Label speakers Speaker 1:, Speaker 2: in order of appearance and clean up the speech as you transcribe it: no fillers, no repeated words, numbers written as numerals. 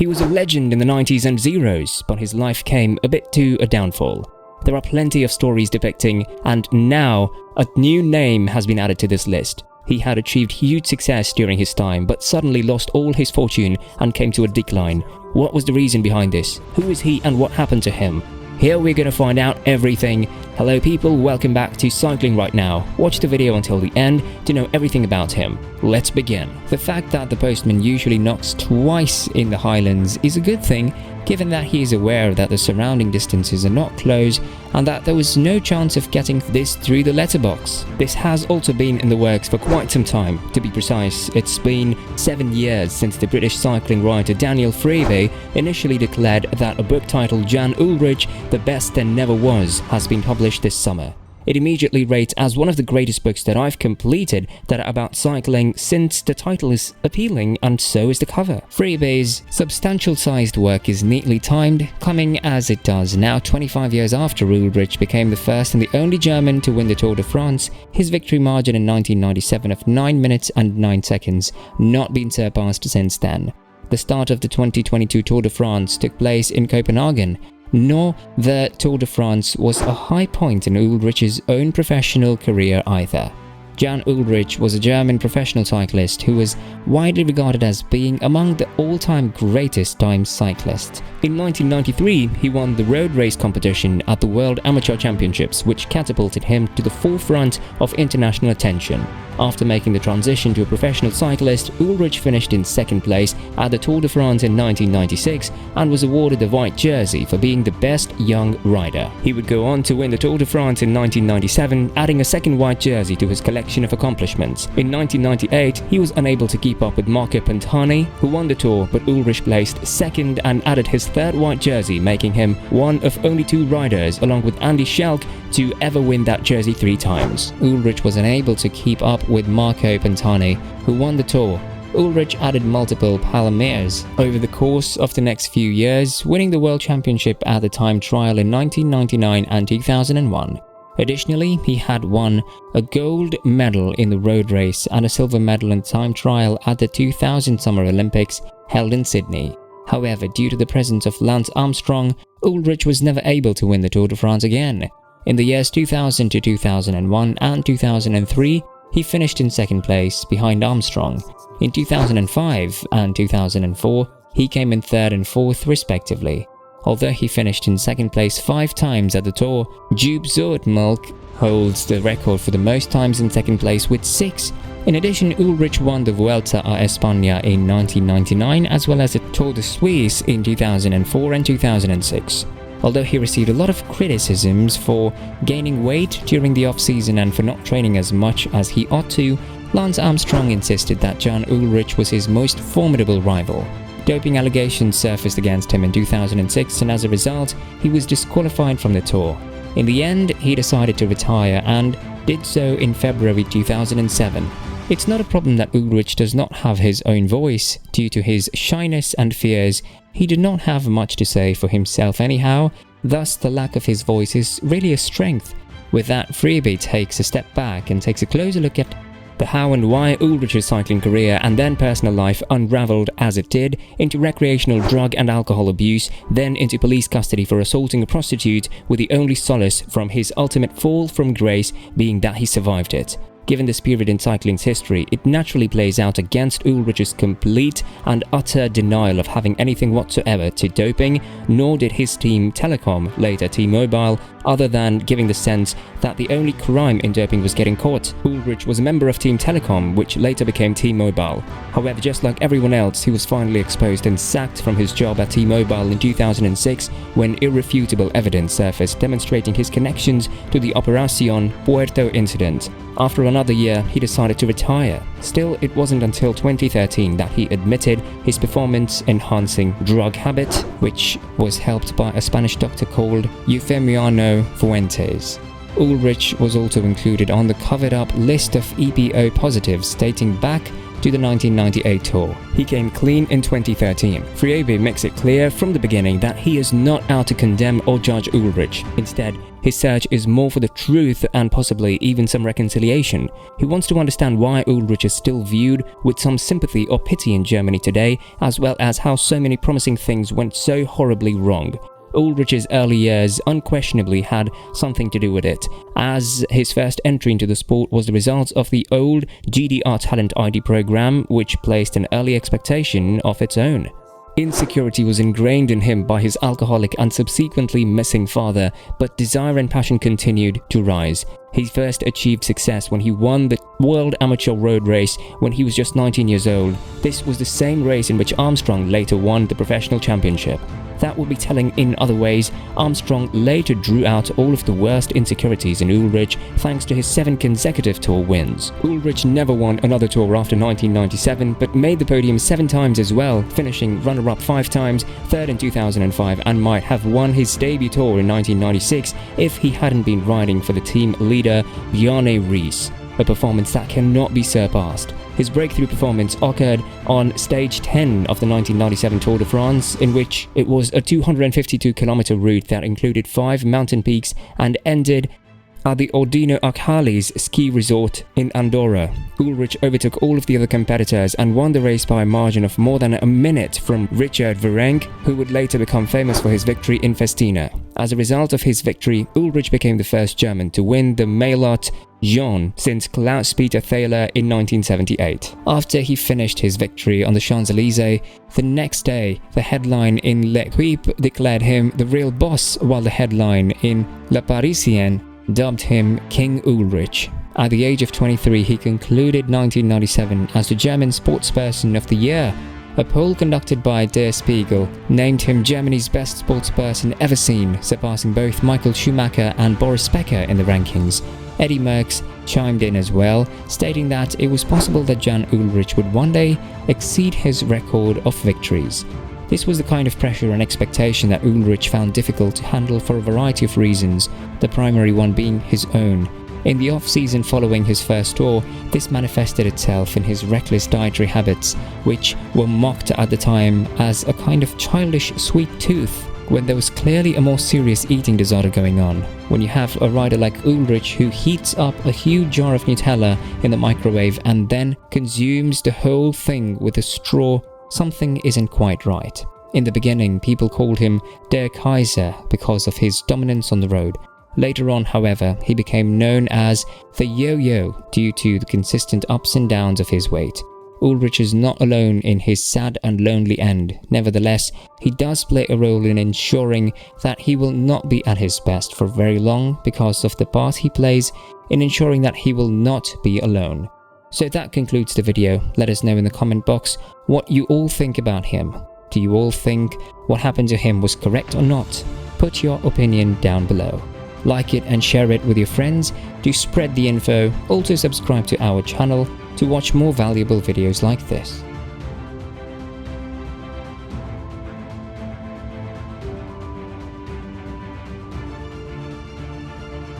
Speaker 1: He was a legend in the 90s and zeros, but his life came a bit to a downfall. There are plenty of stories depicting, and now a new name has been added to this list. He had achieved huge success during his time, but suddenly lost all his fortune and came to a decline. What was the reason behind this? Who is he and what happened to him? Here we're gonna find out everything. Hello people, welcome back to Cycling Right Now. Watch the video until the end to know everything about him. Let's begin. The fact that the postman usually knocks twice in the Highlands is a good thing, given that he is aware that the surrounding distances are not close and that there was no chance of getting this through the letterbox. This has also been in the works for quite some time. To be precise, it's been 7 years since the British cycling writer Daniel Freebie initially declared that a book titled Jan Ullrich, The Best There Never Was, has been published this summer. It immediately rates as one of the greatest books that I've completed that are about cycling, since the title is appealing and so is the cover. Freebie's substantial-sized work is neatly timed, coming as it does now 25 years after Ullrich became the first and the only German to win the Tour de France, his victory margin in 1997 of 9 minutes and 9 seconds, not been surpassed since then. The start of the 2022 Tour de France took place in Copenhagen, nor the Tour de France was a high point in Ullrich's own professional career either. Jan Ullrich was a German professional cyclist who was widely regarded as being among the all-time greatest time cyclists. In 1993, he won the road race competition at the World Amateur Championships, which catapulted him to the forefront of international attention. After making the transition to a professional cyclist, Ullrich finished in second place at the Tour de France in 1996 and was awarded the white jersey for being the best young rider. He would go on to win the Tour de France in 1997, adding a second white jersey to his collection of accomplishments. In 1998, he was unable to keep up with Marco Pantani, who won the Tour, but Ullrich placed second and added his third white jersey, making him one of only 2 riders, along with Andy Schelk, to ever win that jersey 3 times. Ullrich was unable to keep up with Marco Pantani, who won the Tour. Ullrich added multiple Palomares over the course of the next few years, winning the World Championship at the time trial in 1999 and 2001. Additionally, he had won a gold medal in the road race and a silver medal in time trial at the 2000 Summer Olympics held in Sydney. However, due to the presence of Lance Armstrong, Ullrich was never able to win the Tour de France again. In the years 2000 to 2001 and 2003, he finished in second place behind Armstrong. In 2005 and 2004, he came in third and fourth respectively. Although he finished in second place 5 times at the Tour, Joop Zoetemelk holds the record for the most times in second place with 6. In addition, Ullrich won the Vuelta a España in 1999 as well as the Tour de Suisse in 2004 and 2006. Although he received a lot of criticisms for gaining weight during the off-season and for not training as much as he ought to, Lance Armstrong insisted that Jan Ullrich was his most formidable rival. Doping allegations surfaced against him in 2006 and as a result, he was disqualified from the Tour. In the end, he decided to retire and did so in February 2007. It's not a problem that Ullrich does not have his own voice. Due to his shyness and fears, he did not have much to say for himself anyhow, thus the lack of his voice is really a strength. With that, Freebie takes a step back and takes a closer look at the how and why Ullrich's cycling career and then personal life unraveled as it did into recreational drug and alcohol abuse, then into police custody for assaulting a prostitute, with the only solace from his ultimate fall from grace being that he survived it. Given this period in cycling's history, it naturally plays out against Ullrich's complete and utter denial of having anything whatsoever to doping, nor did his team Telecom, later T-Mobile, other than giving the sense that the only crime in doping was getting caught. Ullrich was a member of Team Telecom, which later became T-Mobile. However, just like everyone else, he was finally exposed and sacked from his job at T-Mobile in 2006 when irrefutable evidence surfaced demonstrating his connections to the Operación Puerto incident. After another year, he decided to retire. Still, it wasn't until 2013 that he admitted his performance-enhancing drug habit, which was helped by a Spanish doctor called Eufemiano Fuentes. Ullrich was also included on the covered-up list of EPO positives dating back to the 1998 tour. He came clean in 2013. Freebie makes it clear from the beginning that he is not out to condemn or judge Ullrich. Instead, His search is more for the truth and possibly even some reconciliation. He wants to understand why Ullrich is still viewed with some sympathy or pity in Germany today, as well as how so many promising things went so horribly wrong. Ullrich's early years unquestionably had something to do with it, as his first entry into the sport was the result of the old GDR Talent ID program, which placed an early expectation of its own. Insecurity was ingrained in him by his alcoholic and subsequently missing father, but desire and passion continued to rise. He first achieved success when he won the World Amateur Road Race when he was just 19 years old. This was the same race in which Armstrong later won the professional championship. That would be telling in other ways. Armstrong later drew out all of the worst insecurities in Ullrich thanks to his 7 consecutive Tour wins. Ullrich never won another Tour after 1997, but made the podium 7 times as well, finishing runner-up 5 times, 3rd in 2005, and might have won his debut Tour in 1996 if he hadn't been riding for the team leader Bjarne Riis, a performance that cannot be surpassed. His breakthrough performance occurred on stage 10 of the 1997 Tour de France, in which it was a 252-kilometer route that included 5 mountain peaks and ended at the Ordino Arcalis ski resort in Andorra. Ullrich overtook all of the other competitors and won the race by a margin of more than a minute from Richard Virenque, who would later become famous for his victory in Festina. As a result of his victory, Ullrich became the first German to win the Maillot Jaune since Klaus-Peter Thaler in 1978. After he finished his victory on the Champs-Élysées, the nenext day, the headline in L'Equipe declared him the real boss, while the headline in Le Parisien dubbed him King Ullrich. At the age of 23, he concluded 1997 as the German Sportsperson of the Year. A poll conducted by Der Spiegel named him Germany's best sportsperson ever seen, surpassing both Michael Schumacher and Boris Becker in the rankings. Eddie Merckx chimed in as well, stating that it was possible that Jan Ullrich would one day exceed his record of victories. This was the kind of pressure and expectation that Ullrich found difficult to handle for a variety of reasons, the primary one being his own. In the off-season following his first tour, this manifested itself in his reckless dietary habits, which were mocked at the time as a kind of childish sweet tooth, when there was clearly a more serious eating disorder going on. When you have a rider like Ullrich who heats up a huge jar of Nutella in the microwave and then consumes the whole thing with a straw, something isn't quite right. In the beginning, people called him Der Kaiser because of his dominance on the road. Later on, however, he became known as the Yo-Yo due to the consistent ups and downs of his weight. Ullrich is not alone in his sad and lonely end. Nevertheless, he does play a role in ensuring that he will not be at his best for very long because of the part he plays in ensuring that he will not be alone. So that concludes the video. Let us know in the comment box what you all think about him. Do you all think what happened to him was correct or not? Put your opinion down below. Like it and share it with your friends to spread the info. Also subscribe to our channel to watch more valuable videos like this.